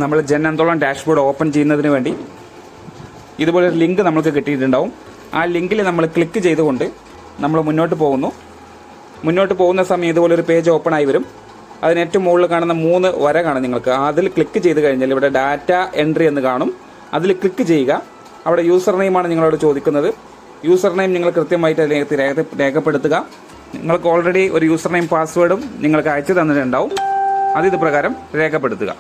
നമ്മൾ Jan Andolan dashboard open ചെയ്യുന്നതിന് വേണ്ടി ഇതുപോലൊരു ലിങ്ക് നമുക്ക് കിട്ടിയിട്ടുണ്ടാവും. ആ ലിങ്കിൽ നമ്മൾ ക്ലിക്ക് ചെയ്തുകൊണ്ട് നമ്മൾ മുന്നോട്ട് പോകുന്ന സമയം ഇതുപോലൊരു പേജ് ഓപ്പൺ ആയി വരും. അതിന് ഏറ്റവും മുകളിൽ കാണുന്ന 3 വര കാണും നിങ്ങൾക്ക്. അതിൽ ക്ലിക്ക് ചെയ്ത് കഴിഞ്ഞാൽ ഇവിടെ ഡാറ്റ എൻട്രി എന്ന് കാണും. അതിൽ ക്ലിക്ക് ചെയ്യുക. അവിടെ യൂസർ നെയിമാണ് നിങ്ങളോട് ചോദിക്കുന്നത്. യൂസർ നെയിം നിങ്ങൾ കൃത്യമായിട്ട് രേഖപ്പെടുത്തുക. നിങ്ങൾക്ക് ഓൾറെഡി ഒരു യൂസർ നെയിം പാസ്വേഡും നിങ്ങൾക്ക് അയച്ചു തന്നിട്ടുണ്ടാവും. അത് ഇത് പ്രകാരം രേഖപ്പെടുത്തുക.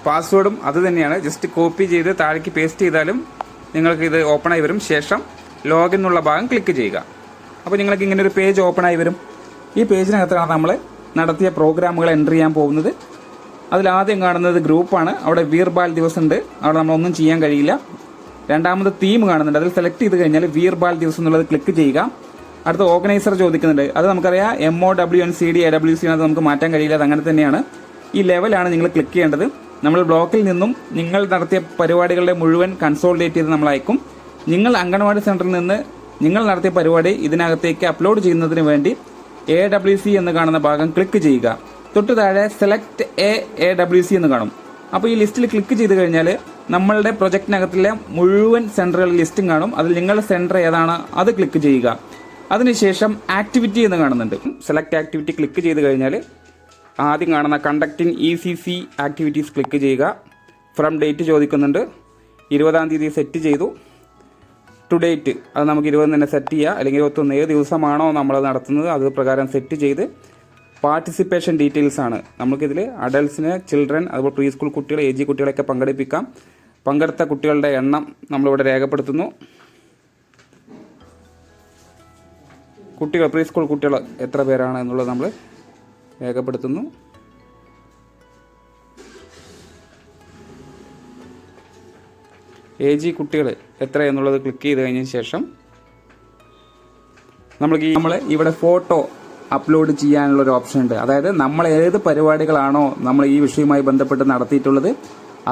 പാസ്വേഡും അത് തന്നെയാണ്. ജസ്റ്റ് കോപ്പി ചെയ്ത് താഴേക്ക് പേസ്റ്റ് ചെയ്താലും നിങ്ങൾക്ക് ഇത് ഓപ്പൺ ആയി വരും. ശേഷം ലോഗിൻ എന്നുള്ള ഭാഗം ക്ലിക്ക് ചെയ്യുക. അപ്പോൾ നിങ്ങൾക്ക് ഇങ്ങനെ ഒരു പേജ് ഓപ്പൺ ആയി വരും. ഈ പേജിനകത്താണ് നമ്മൾ നടത്തിയ പ്രോഗ്രാമുകൾ എൻ്റർ ചെയ്യാൻ പോകുന്നത്. അതിലാദ്യം കാണുന്നത് ഗ്രൂപ്പാണ്. അവിടെ വീർബാൽ ദിവസം ഉണ്ട്. അവിടെ നമ്മളൊന്നും ചെയ്യാൻ കഴിയില്ല. രണ്ടാമത് തീം കാണുന്നുണ്ട്. അതിൽ സെലക്ട് ചെയ്ത് കഴിഞ്ഞാൽ വീർബാൽ ദിവസം എന്നുള്ളത് ക്ലിക്ക് ചെയ്യുക. അടുത്ത ഓർഗനൈസർ ചോദിക്കുന്നുണ്ട്. അത് നമുക്കറിയാം MOWNCD AWC അത് നമുക്ക് മാറ്റാൻ കഴിയില്ല. അത് അങ്ങനെ തന്നെയാണ്. ഈ ലെവലാണ് നിങ്ങൾ ക്ലിക്ക് ചെയ്യേണ്ടത്. നമ്മൾ ബ്ലോക്കിൽ നിന്നും നിങ്ങൾ നടത്തിയ പരിപാടികളുടെ മുഴുവൻ കൺസോളിഡേറ്റ് ചെയ്ത് നമ്മൾ അയക്കും. നിങ്ങൾ അംഗൻവാടി സെന്ററിൽ നിന്ന് നിങ്ങൾ നടത്തിയ പരിപാടി ഇതിനകത്തേക്ക് അപ്ലോഡ് ചെയ്യുന്നതിന് വേണ്ടി AWC എന്ന് കാണുന്ന ഭാഗം ക്ലിക്ക് ചെയ്യുക. തൊട്ട് താഴെ സെലക്ട് AWC എന്ന് കാണും. അപ്പോൾ ഈ ലിസ്റ്റിൽ ക്ലിക്ക് ചെയ്ത് കഴിഞ്ഞാൽ നമ്മളുടെ പ്രൊജക്റ്റിനകത്തിലെ മുഴുവൻ സെന്ററുകളുടെ ലിസ്റ്റും കാണും. അതിൽ നിങ്ങളുടെ സെന്റർ ഏതാണ് അത് ക്ലിക്ക് ചെയ്യുക. അതിനുശേഷം ആക്ടിവിറ്റി എന്ന് കാണുന്നുണ്ട്. സെലക്ട് ആക്ടിവിറ്റി ക്ലിക്ക് ചെയ്ത് കഴിഞ്ഞാൽ ആദ്യം കാണുന്ന കണ്ടക്ടിങ് ECC ആക്ടിവിറ്റീസ് ക്ലിക്ക് ചെയ്യുക. ഫ്രം ഡേറ്റ് ചോദിക്കുന്നുണ്ട്. 20-ാം തീയതി സെറ്റ് ചെയ്തു. ടു ഡേറ്റ് അത് നമുക്ക് 20 തന്നെ സെറ്റ് ചെയ്യുക. അല്ലെങ്കിൽ 21 ഏത് ദിവസമാണോ നമ്മൾ നടത്തുന്നത് അത് പ്രകാരം സെറ്റ് ചെയ്ത് പാർട്ടിസിപ്പേഷൻ ഡീറ്റെയിൽസ് ആണ് നമുക്കിതിൽ അഡൽട്സിന്, ചിൽഡ്രൻ, അതുപോലെ പ്രീ സ്കൂൾ കുട്ടികൾ, AG കുട്ടികളെയൊക്കെ പങ്കെടുപ്പിക്കാം. പങ്കെടുത്ത കുട്ടികളുടെ എണ്ണം നമ്മളിവിടെ രേഖപ്പെടുത്തുന്നു. കുട്ടികൾ പ്രീ സ്കൂൾ കുട്ടികൾ എത്ര പേരാണ് എന്നുള്ളത് നമ്മൾ രേഖപ്പെടുത്തുന്നു. AG കുട്ടികൾ എത്ര എന്നുള്ളത് ക്ലിക്ക് ചെയ്ത് കഴിഞ്ഞതിന് ശേഷം നമ്മൾ ഇവിടെ ഫോട്ടോ അപ്ലോഡ് ചെയ്യാനുള്ള ഒരു ഓപ്ഷൻ ഉണ്ട്. അതായത് നമ്മൾ ഏത് പരിപാടികളാണോ നമ്മൾ ഈ വിഷയവുമായി ബന്ധപ്പെട്ട് നടത്തിയിട്ടുള്ളത്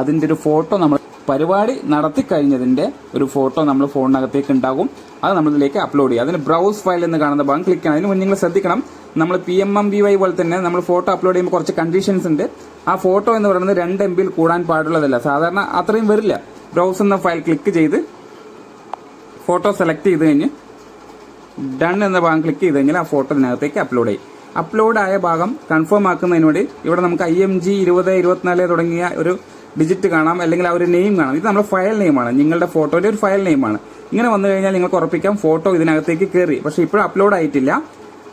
അതിൻ്റെ ഒരു ഫോട്ടോ നമ്മൾ പരിപാടി നടത്തി കഴിഞ്ഞതിൻ്റെ ഒരു ഫോട്ടോ നമ്മൾ ഫോണിനകത്തേക്ക് ഉണ്ടാകും. അത് നമ്മളിതിലേക്ക് അപ്ലോഡ് ചെയ്യുക. അതിന് ബ്രൗസ് ഫയൽ എന്ന് കാണുന്ന ഭാഗം ക്ലിക്ക് ചെയ്യണം. അതിന് മുന്നേ നിങ്ങൾ ശ്രദ്ധിക്കണം, നമ്മൾ PMMBY പോലെ തന്നെ നമ്മൾ ഫോട്ടോ അപ്ലോഡ് ചെയ്യുമ്പോൾ കുറച്ച് കണ്ടീഷൻസ് ഉണ്ട്. ആ ഫോട്ടോ എന്ന് പറയുന്നത് 2 MB കൂടാൻ പാടുള്ളതല്ല. സാധാരണ അത്രയും വരില്ല. ബ്രൗസ് എന്ന ഫയൽ ക്ലിക്ക് ചെയ്ത് ഫോട്ടോ സെലക്ട് ചെയ്ത് കഴിഞ്ഞ് ഡൺ എന്ന ഭാഗം ക്ലിക്ക് ചെയ്ത് കഴിഞ്ഞാൽ ആ ഫോട്ടോ ഇതിനകത്തേക്ക് അപ്ലോഡ് ചെയ്യും. അപ്ലോഡ് ആയ ഭാഗം കൺഫേം ആക്കുന്നതിന് വേണ്ടി ഇവിടെ നമുക്ക് IMG 20 24 തുടങ്ങിയ ഒരു ഡിജിറ്റ് കാണാം, അല്ലെങ്കിൽ ആ ഒരു നെയിം കാണാം. ഇത് നമ്മുടെ ഫയൽ നെയിമാണ്, നിങ്ങളുടെ ഫോട്ടോയുടെ ഒരു ഫയൽ നെയിമാണ്. ഇങ്ങനെ വന്നു കഴിഞ്ഞാൽ നിങ്ങൾക്ക് ഉറപ്പിക്കാം ഫോട്ടോ ഇതിനകത്തേക്ക് കയറി. പക്ഷേ ഇപ്പോഴും അപ്ലോഡ് ആയിട്ടില്ല.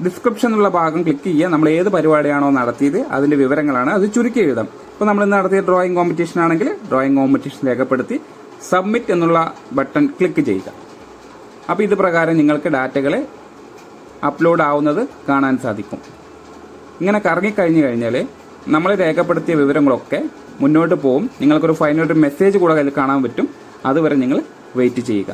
ഡിസ്ക്രിപ്ഷൻ എന്നുള്ള ഭാഗം ക്ലിക്ക് ചെയ്യുക. നമ്മൾ ഏത് പരിപാടിയാണോ നടത്തിയത് അതിന്റെ വിവരങ്ങളാണ്, അത് ചുരുക്കി എഴുതാം. ഇപ്പോൾ നമ്മൾ ഇന്ന് നടത്തിയ ഡ്രോയിങ് കോമ്പറ്റീഷൻ ആണെങ്കിൽ ഡ്രോയിങ് കോമ്പറ്റീഷൻ രേഖപ്പെടുത്തി സബ്മിറ്റ് എന്നുള്ള ബട്ടൺ ക്ലിക്ക് ചെയ്യുക. അപ്പോൾ ഇത് പ്രകാരം നിങ്ങൾക്ക് ഡാറ്റകൾ അപ്ലോഡ് ആവുന്നത് കാണാൻ സാധിക്കും. ഇങ്ങനെ കറങ്ങിക്കഴിഞ്ഞു കഴിഞ്ഞാൽ നമ്മൾ രേഖപ്പെടുത്തിയ വിവരങ്ങളൊക്കെ മുന്നോട്ട് പോകും. നിങ്ങൾക്കൊരു ഫൈനൽ മെസ്സേജ് കൂടെ അതിൽ കാണാൻ പറ്റും. അതുവരെ നിങ്ങൾ വെയിറ്റ് ചെയ്യുക.